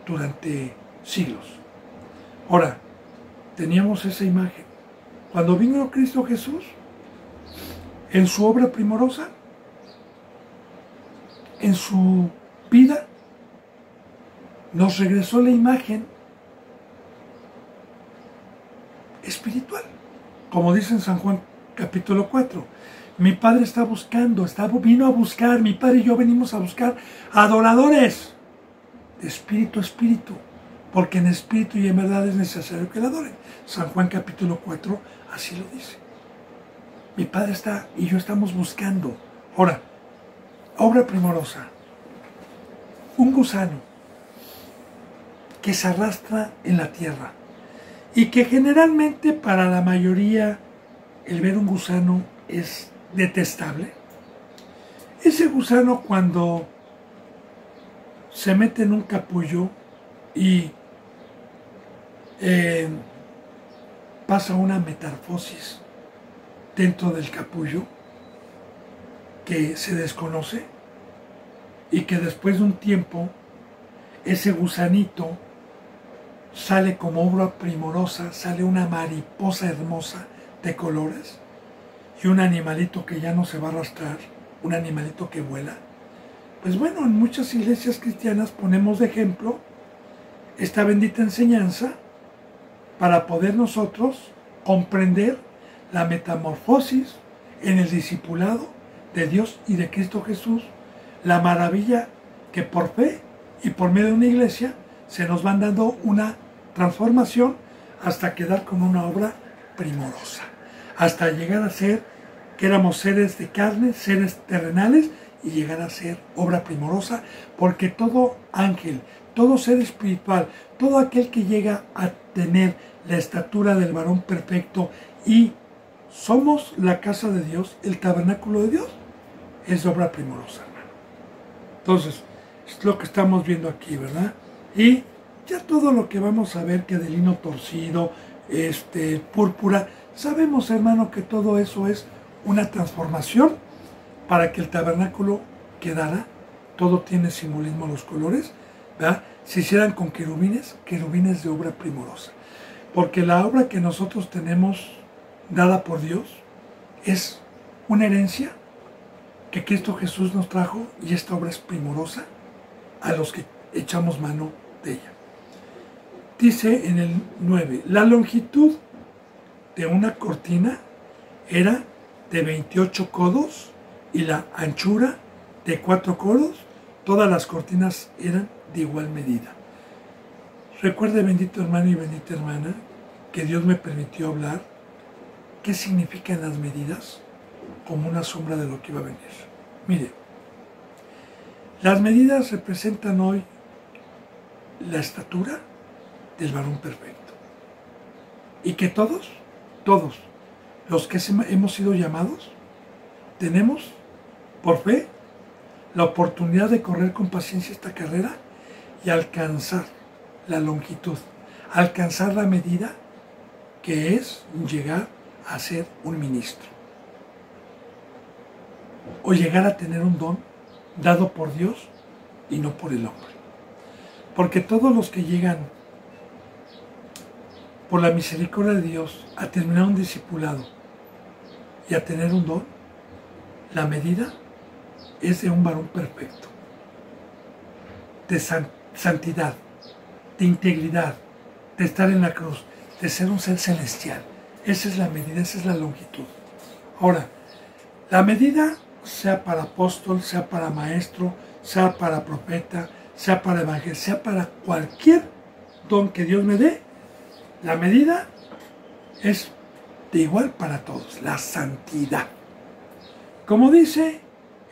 durante siglos. Ahora, teníamos esa imagen. Cuando vino Cristo Jesús, en su obra primorosa, en su vida, nos regresó la imagen espiritual. Como dice en San Juan capítulo 4, mi Padre está buscando, vino a buscar, mi Padre y yo venimos a buscar adoradores de espíritu a espíritu, porque en espíritu y en verdad es necesario que le adoren. San Juan capítulo 4 así lo dice. Mi Padre está y yo estamos buscando. Ahora, obra primorosa. Un gusano que se arrastra en la tierra y que generalmente para la mayoría el ver un gusano es detestable. Ese gusano cuando se mete en un capullo y pasa una metamorfosis dentro del capullo que se desconoce y que después de un tiempo ese gusanito sale como obra primorosa, sale una mariposa hermosa de colores y un animalito que ya no se va a arrastrar, un animalito que vuela. Pues bueno, en muchas iglesias cristianas ponemos de ejemplo esta bendita enseñanza para poder nosotros comprender la metamorfosis en el discipulado de Dios y de Cristo Jesús, la maravilla que por fe y por medio de una iglesia se nos van dando una transformación hasta quedar con una obra primorosa, hasta llegar a ser que éramos seres de carne, seres terrenales, y llegar a ser obra primorosa, porque todo ángel, todo ser espiritual, todo aquel que llega a tener la estatura del varón perfecto y somos la casa de Dios, el tabernáculo de Dios, es obra primorosa, hermano. Entonces, es lo que estamos viendo aquí, ¿verdad? Y ya todo lo que vamos a ver, que de lino torcido, púrpura, sabemos, hermano, que todo eso es una transformación para que el tabernáculo quedara. Todo tiene simbolismo, los colores, ¿verdad? Se hicieran con querubines, querubines de obra primorosa. Porque la obra que nosotros tenemos dada por Dios es una herencia que Cristo Jesús nos trajo y esta obra es primorosa a los que echamos mano de ella. Dice en el 9, la longitud de una cortina era de 28 codos y la anchura de 4 codos. Todas las cortinas eran de igual medida. Recuerde, bendito hermano y bendita hermana, que Dios me permitió hablar qué significan las medidas como una sombra de lo que iba a venir. Mire, las medidas representan hoy la estatura del varón perfecto. Y que todos los que hemos sido llamados, tenemos por fe la oportunidad de correr con paciencia esta carrera y alcanzar la longitud, alcanzar la medida que es llegar a ser un ministro o llegar a tener un don dado por Dios y no por el hombre. Porque todos los que llegan por la misericordia de Dios a terminar un discipulado y a tener un don, la medida es de un varón perfecto, de santidad, de integridad, de estar en la cruz, de ser un ser celestial. Esa es la medida, esa es la longitud. Ahora, la medida, sea para apóstol, sea para maestro, sea para profeta, sea para evangelista, sea para cualquier don que Dios me dé, la medida es de igual para todos, la santidad. Como dice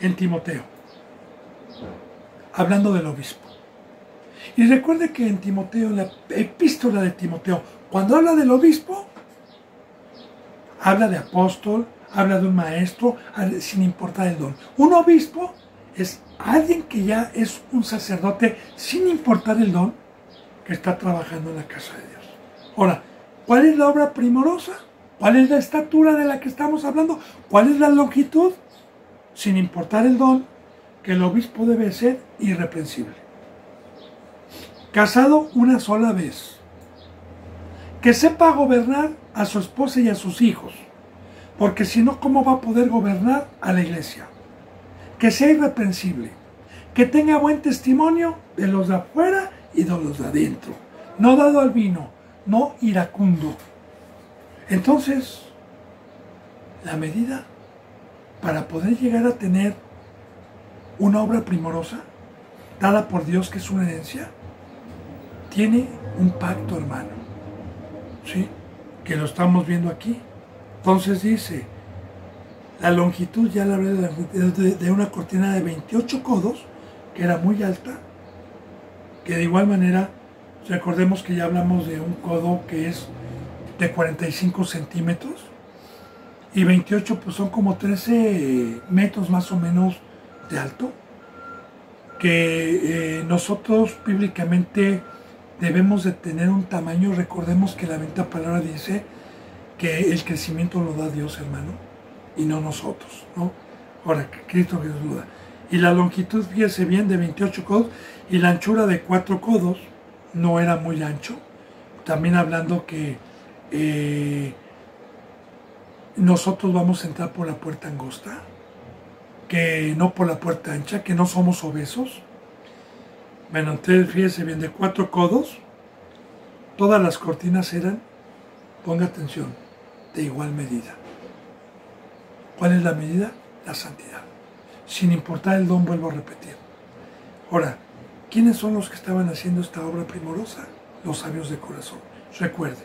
en Timoteo, hablando del obispo. Y recuerde que en Timoteo, la epístola de Timoteo, cuando habla del obispo, habla de apóstol, habla de un maestro, sin importar el don. Un obispo es alguien que ya es un sacerdote, sin importar el don, que está trabajando en la casa de Dios. Ahora, ¿cuál es la obra primorosa? ¿Cuál es la estatura de la que estamos hablando? ¿Cuál es la longitud? Sin importar el don, que el obispo debe ser irreprensible. Casado una sola vez. Que sepa gobernar a su esposa y a sus hijos. Porque si no, ¿cómo va a poder gobernar a la iglesia? Que sea irreprensible. Que tenga buen testimonio de los de afuera y de los de adentro. No dado al vino, no iracundo. Entonces, la medida para poder llegar a tener una obra primorosa, dada por Dios, que es una herencia, tiene un pacto, hermano, ¿sí? Que lo estamos viendo aquí. Entonces dice, la longitud, ya la hablé de una cortina de 28 codos, que era muy alta, que de igual manera Recordemos que ya hablamos de un codo que es de 45 centímetros y 28 pues son como 13 metros más o menos de alto, que nosotros bíblicamente debemos de tener un tamaño. Recordemos que la bendita palabra dice que el crecimiento lo da Dios, hermano, y no nosotros, ¿no? Ahora, que Cristo Jesús lo da. Y la longitud, fíjese bien, de 28 codos, y la anchura de 4 codos, no era muy ancho. También hablando que nosotros vamos a entrar por la puerta angosta, que no por la puerta ancha, que no somos obesos. Bueno, entonces fíjese bien, de 4 codos, todas las cortinas eran, ponga atención, de igual medida. ¿Cuál es la medida? La santidad. Sin importar el don, vuelvo a repetir. Ahora, ¿quiénes son los que estaban haciendo esta obra primorosa? Los sabios de corazón. Recuerde,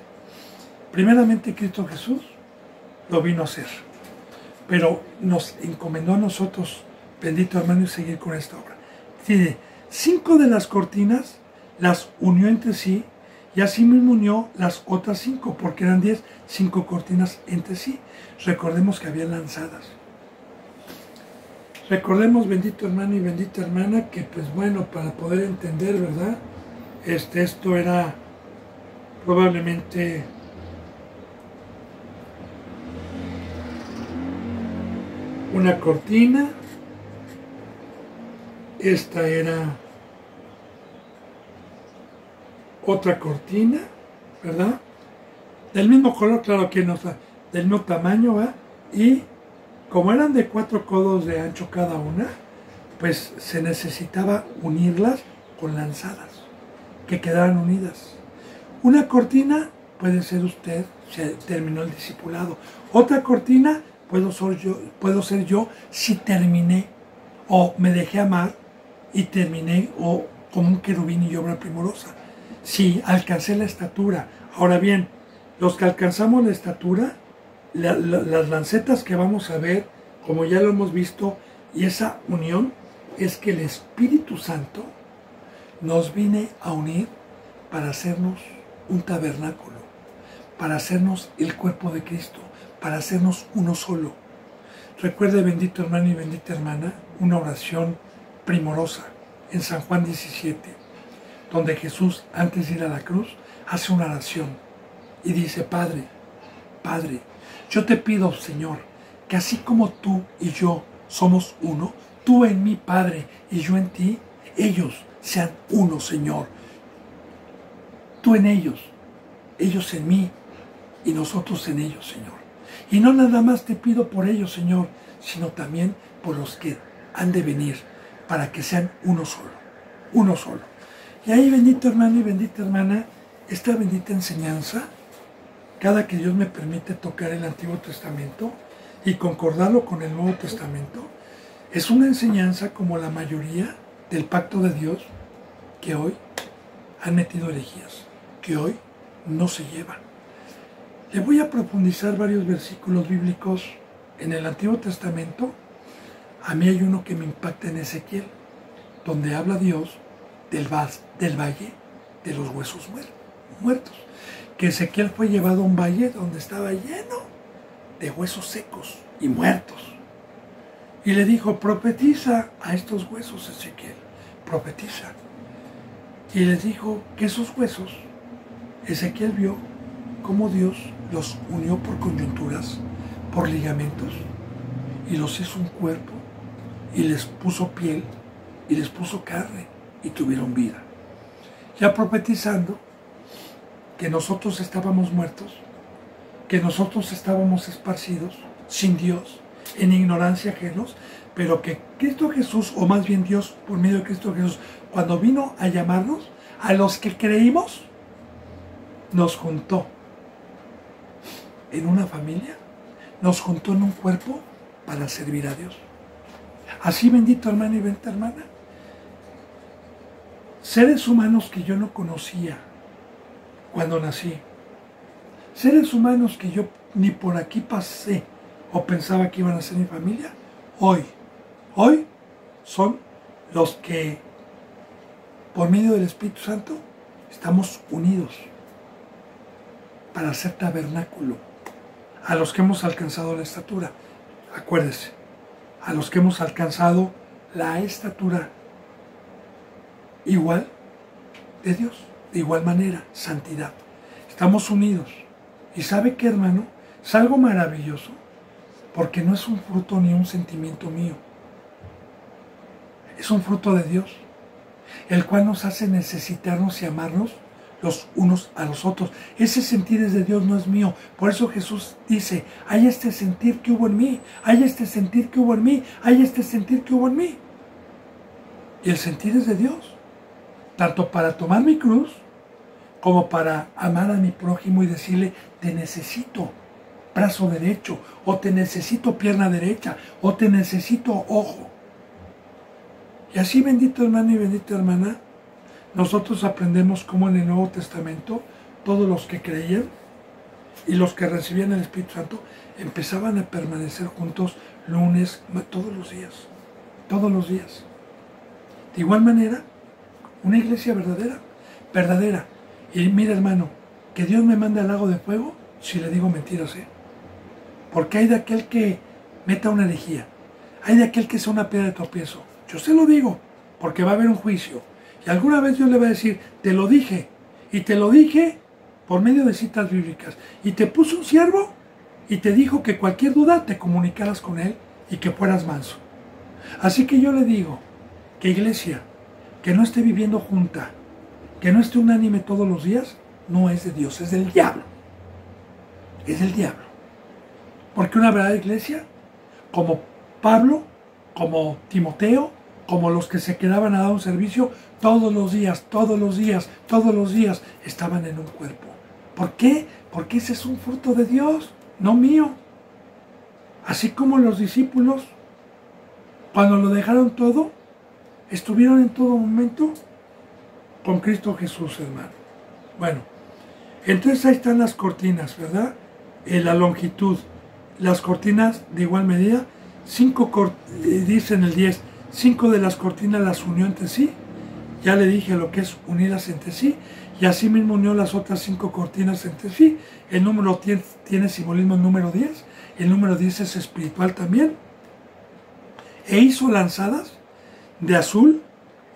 primeramente Cristo Jesús lo vino a hacer, pero nos encomendó a nosotros, bendito hermano, y seguir con esta obra. Tiene 5 de las cortinas, las unió entre sí, y así mismo unió las otras 5, porque eran 10, 5 cortinas entre sí. Recordemos que había lanzadas. Recordemos, bendito hermano y bendita hermana, que pues bueno, para poder entender, ¿verdad? Esto era probablemente una cortina. Esta era otra cortina, ¿verdad? Del mismo color, claro que no, del mismo tamaño, ¿verdad? Y como eran de 4 codos de ancho cada una, pues se necesitaba unirlas con lanzadas, que quedaran unidas. Una cortina puede ser usted, se terminó el discipulado. Otra cortina puedo ser yo si terminé o me dejé amar y terminé o como un querubín y obra primorosa. Si alcancé la estatura. Ahora bien, los que alcanzamos la estatura, las lancetas que vamos a ver, como ya lo hemos visto, y esa unión es que el Espíritu Santo nos viene a unir para hacernos un tabernáculo, para hacernos el cuerpo de Cristo, para hacernos uno solo. Recuerde, bendito hermano y bendita hermana, una oración primorosa en San Juan 17, donde Jesús, antes de ir a la cruz, hace una oración y dice: Padre, Padre, yo te pido, Señor, que así como tú y yo somos uno, tú en mí, Padre, y yo en ti, ellos sean uno, Señor. Tú en ellos en mí, y nosotros en ellos, Señor. Y no nada más te pido por ellos, Señor, sino también por los que han de venir, para que sean uno solo, uno solo. Y ahí, bendito hermano y bendita hermana, esta bendita enseñanza, cada que Dios me permite tocar el Antiguo Testamento y concordarlo con el Nuevo Testamento, es una enseñanza como la mayoría del pacto de Dios que hoy han metido herejías, que hoy no se llevan. Le voy a profundizar varios versículos bíblicos en el Antiguo Testamento. A mí hay uno que me impacta en Ezequiel, donde habla Dios del valle de los huesos muertos. Que Ezequiel fue llevado a un valle donde estaba lleno de huesos secos y muertos. Y le dijo: profetiza a estos huesos, Ezequiel, profetiza. Y les dijo que esos huesos, Ezequiel vio cómo Dios los unió por coyunturas, por ligamentos, y los hizo un cuerpo, y les puso piel, y les puso carne, y tuvieron vida. Ya profetizando que nosotros estábamos muertos, que nosotros estábamos esparcidos, sin Dios, en ignorancia ajenos, pero que Cristo Jesús, o más bien Dios por medio de Cristo Jesús, cuando vino a llamarnos, a los que creímos, nos juntó en una familia, nos juntó en un cuerpo para servir a Dios. Así, bendito hermano y bendita hermana, seres humanos que yo no conocía cuando nací, seres humanos que yo ni por aquí pasé o pensaba que iban a ser mi familia, hoy son los que por medio del Espíritu Santo Estamos unidos para hacer tabernáculo. A los que hemos alcanzado la estatura, acuérdese, a los que hemos alcanzado la estatura igual de Dios, de igual manera, santidad. Estamos unidos. ¿Y sabe qué, hermano? Es algo maravilloso, porque no es un fruto ni un sentimiento mío. Es un fruto de Dios, el cual nos hace necesitarnos y amarnos los unos a los otros. Ese sentir es de Dios, no es mío. Por eso Jesús dice, hay este sentir que hubo en mí, hay este sentir que hubo en mí, hay este sentir que hubo en mí. Y el sentir es de Dios, tanto para tomar mi cruz, como para amar a mi prójimo y decirle, te necesito brazo derecho, o te necesito pierna derecha, o te necesito ojo. Y así, bendito hermano y bendita hermana, nosotros aprendemos cómo en el Nuevo Testamento todos los que creían y los que recibían el Espíritu Santo empezaban a permanecer juntos lunes, todos los días, todos los días. De igual manera, una iglesia verdadera. Y mira, hermano, que Dios me mande al lago de fuego si le digo mentiras, porque hay de aquel que meta una herejía, hay de aquel que sea una piedra de tropiezo. Yo se lo digo, porque va a haber un juicio. Y alguna vez Dios le va a decir, te lo dije, y te lo dije por medio de citas bíblicas. Y te puso un siervo y te dijo que cualquier duda te comunicaras con él y que fueras manso. Así que yo le digo, que iglesia, que no esté viviendo junta, que no esté unánime todos los días, no es de Dios, es del diablo. Es del diablo. Porque una verdadera iglesia, como Pablo, como Timoteo, como los que se quedaban a dar un servicio, todos los días, estaban en un cuerpo. ¿Por qué? Porque ese es un fruto de Dios, no mío. Así como los discípulos, cuando lo dejaron todo, estuvieron en todo momento con Cristo Jesús, hermano. Bueno, entonces ahí están las cortinas, ¿verdad? La longitud. Las cortinas de igual medida, dice en el 10, 5 de las cortinas las unió entre sí. Ya le dije lo que es unirlas entre sí. Y así mismo unió las otras 5 cortinas entre sí. El número tiene simbolismo el número 10. El número 10 es espiritual también. E hizo lanzadas de azul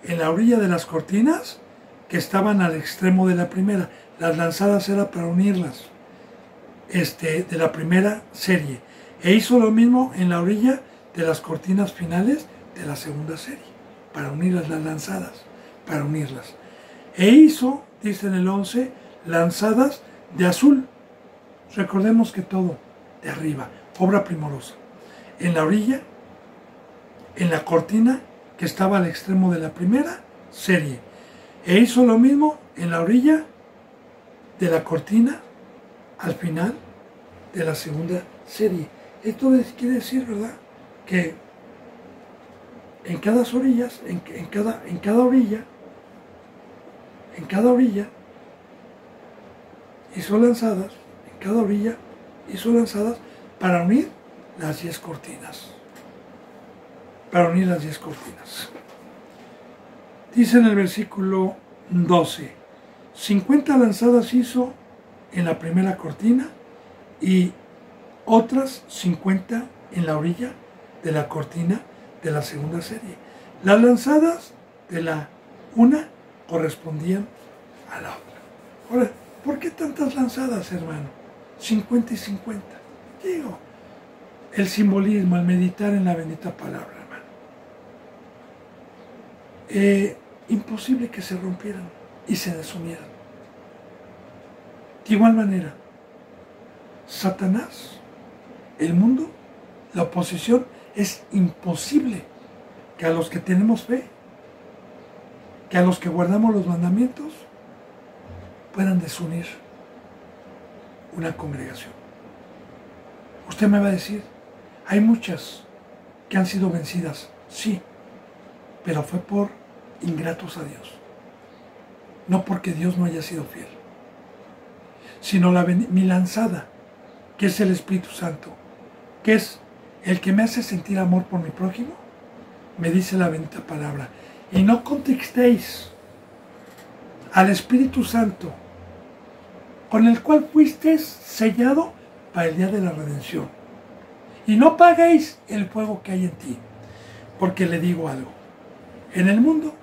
en la orilla de las cortinas que estaban al extremo de la primera. Las lanzadas era para unirlas de la primera serie. E hizo lo mismo en la orilla de las cortinas finales de la segunda serie, para unirlas, las lanzadas, para unirlas. E hizo, dice en el 11, lanzadas de azul. Recordemos que todo de arriba, obra primorosa. En la orilla, en la cortina que estaba al extremo de la primera serie. E hizo lo mismo en la orilla de la cortina al final de la segunda serie. Esto quiere decir, ¿verdad?, que en cada orillas, en cada orilla hizo lanzadas, en cada orilla hizo lanzadas para unir las 10 cortinas. Para unir las 10 cortinas. Dice en el versículo 12, 50 lanzadas hizo en la primera cortina y otras 50 en la orilla de la cortina de la segunda serie. Las lanzadas de la una correspondían a la otra. Ahora, ¿por qué tantas lanzadas, hermano? 50 y 50. Digo, el simbolismo, al meditar en la bendita palabra, hermano. Imposible que se rompieran y se desunieran. De igual manera, Satanás, el mundo, la oposición, es imposible que a los que tenemos fe, que a los que guardamos los mandamientos, puedan desunir una congregación. Usted me va a decir, hay muchas que han sido vencidas, sí, pero fue por ingratos a Dios, no porque Dios no haya sido fiel, sino mi lanzada, que es el Espíritu Santo, que es el que me hace sentir amor por mi prójimo, me dice la bendita palabra, y no contestéis al Espíritu Santo, con el cual fuiste sellado para el día de la redención. Y no paguéis el fuego que hay en ti, porque le digo algo. En el mundo,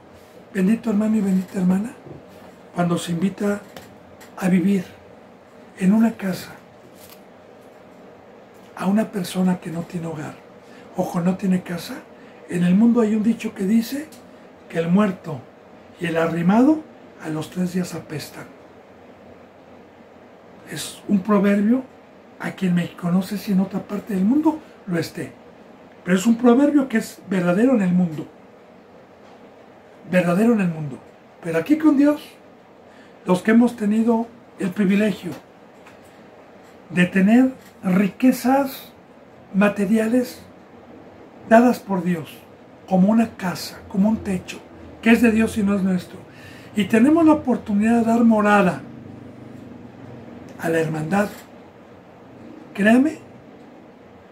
bendito hermano y bendita hermana, cuando se invita a vivir en una casa a una persona que no tiene hogar, ojo, no tiene casa, en el mundo hay un dicho que dice que el muerto y el arrimado a los 3 días apestan. Es un proverbio, a quien me conoce si en otra parte del mundo lo esté, pero es un proverbio que es verdadero en el mundo, verdadero en el mundo, pero aquí con Dios, los que hemos tenido el privilegio de tener riquezas materiales dadas por Dios, como una casa, como un techo, que es de Dios y no es nuestro, y tenemos la oportunidad de dar morada a la hermandad, créame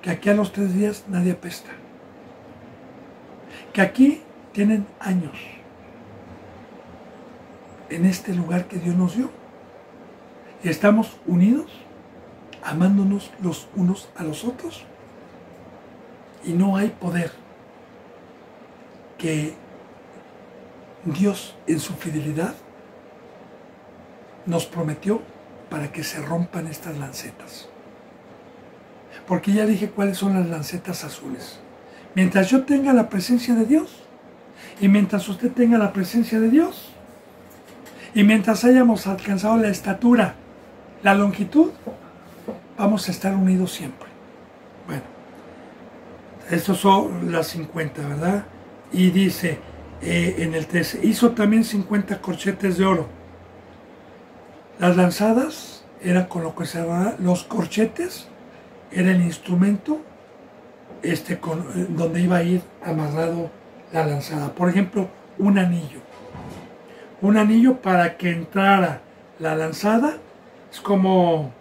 que aquí a los 3 días nadie apesta, que aquí tienen años en este lugar que Dios nos dio y estamos unidos, amándonos los unos a los otros, y no hay poder que Dios en su fidelidad nos prometió para que se rompan estas lancetas. Porque ya dije cuáles son las lancetas azules. Mientras yo tenga la presencia de Dios, y mientras usted tenga la presencia de Dios, y mientras hayamos alcanzado la estatura, la longitud, vamos a estar unidos siempre. Bueno, estos son las 50, ¿verdad? Y dice en el 13, hizo también 50 corchetes de oro. Las lanzadas eran con lo que se llamaban los corchetes, era el instrumento donde iba a ir amarrado la lanzada. Por ejemplo, un anillo. Un anillo para que entrara la lanzada, es como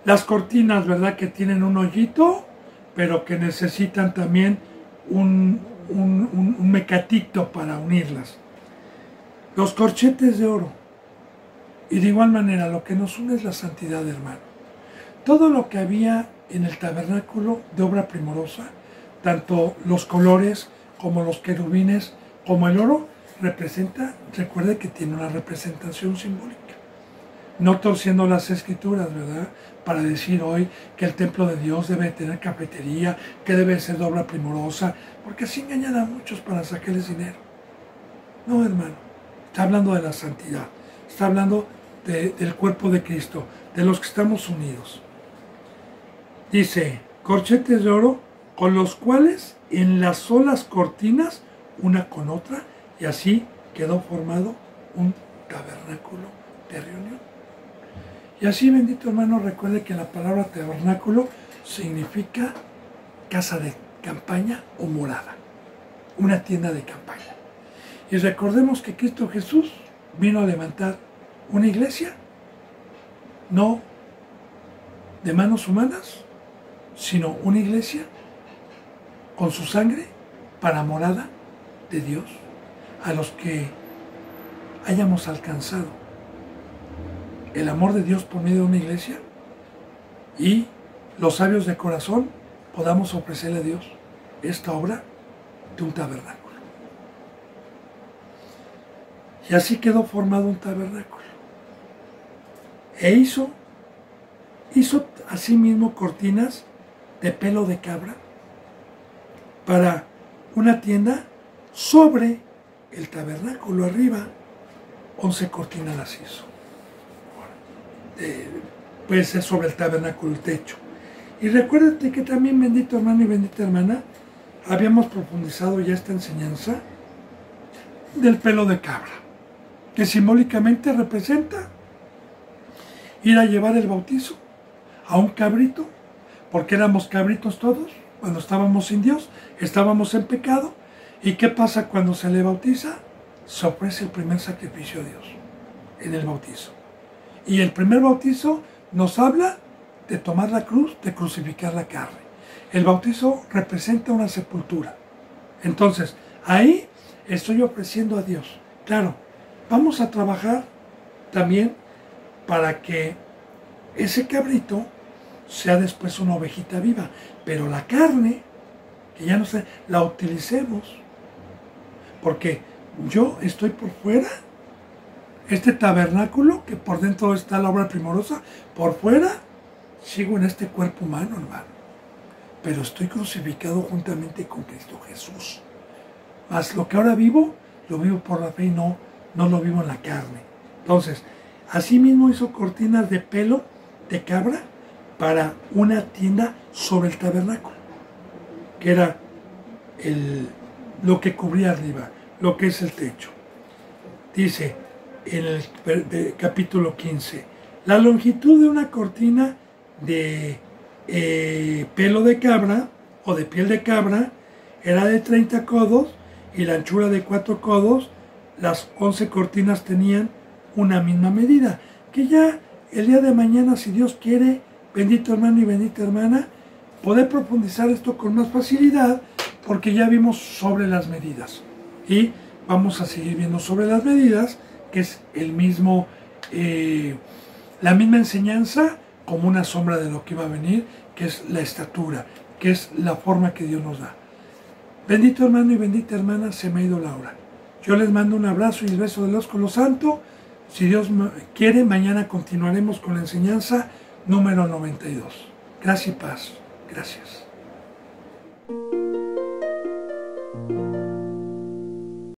las cortinas, ¿verdad? Que tienen un hoyito, pero que necesitan también un mecatito para unirlas. Los corchetes de oro. Y de igual manera, lo que nos une es la santidad, hermano. Todo lo que había en el tabernáculo de obra primorosa, tanto los colores como los querubines, como el oro, recuerde que tiene una representación simbólica. No torciendo las escrituras, ¿verdad? Para decir hoy que el templo de Dios debe tener cafetería, que debe ser de obra primorosa, porque así engañan a muchos para sacarles dinero. No, hermano, está hablando de la santidad, está hablando del cuerpo de Cristo, de los que estamos unidos. Dice, corchetes de oro con los cuales en las solas cortinas, una con otra, y así quedó formado un tabernáculo de reunión. Y así, bendito hermano, recuerde que la palabra tabernáculo significa casa de campaña o morada, una tienda de campaña. Y recordemos que Cristo Jesús vino a levantar una iglesia, no de manos humanas, sino una iglesia con su sangre para morada de Dios, a los que hayamos alcanzado el amor de Dios por medio de una iglesia y los sabios de corazón podamos ofrecerle a Dios esta obra de un tabernáculo. Y así quedó formado un tabernáculo. E hizo asimismo cortinas de pelo de cabra para una tienda sobre el tabernáculo arriba. 11 cortinas las hizo. Puede ser sobre el tabernáculo, el techo. Y recuérdate que también, bendito hermano y bendita hermana, habíamos profundizado ya esta enseñanza del pelo de cabra, que simbólicamente representa ir a llevar el bautizo a un cabrito, porque éramos cabritos todos, cuando estábamos sin Dios, estábamos en pecado. ¿Y qué pasa cuando se le bautiza? Se ofrece el primer sacrificio a Dios en el bautizo. Y el primer bautizo nos habla de tomar la cruz, de crucificar la carne. El bautizo representa una sepultura. Entonces, ahí estoy ofreciendo a Dios. Claro, vamos a trabajar también para que ese cabrito sea después una ovejita viva, pero la carne, que ya no sé, la utilicemos, porque yo estoy por fuera, este tabernáculo, que por dentro está la obra primorosa, por fuera sigo en este cuerpo humano, hermano, pero estoy crucificado juntamente con Cristo Jesús. Mas lo que ahora vivo, lo vivo por la fe y no lo vivo en la carne. Entonces, asimismo hizo cortinas de pelo de cabra para una tienda sobre el tabernáculo, que era lo que cubría arriba, lo que es el techo. Dice en el capítulo 15, la longitud de una cortina de pelo de cabra o de piel de cabra era de 30 codos y la anchura de 4 codos. Las 11 cortinas tenían una misma medida, que ya el día de mañana, si Dios quiere, bendito hermano y bendita hermana, poder profundizar esto con más facilidad, porque ya vimos sobre las medidas y vamos a seguir viendo sobre las medidas, que es el mismo, la misma enseñanza como una sombra de lo que iba a venir, que es la estatura, que es la forma que Dios nos da. Bendito hermano y bendita hermana, se me ha ido la hora. Yo les mando un abrazo y el beso de Dios con lo santo. Si Dios quiere, mañana continuaremos con la enseñanza número 92. Gracias y paz. Gracias.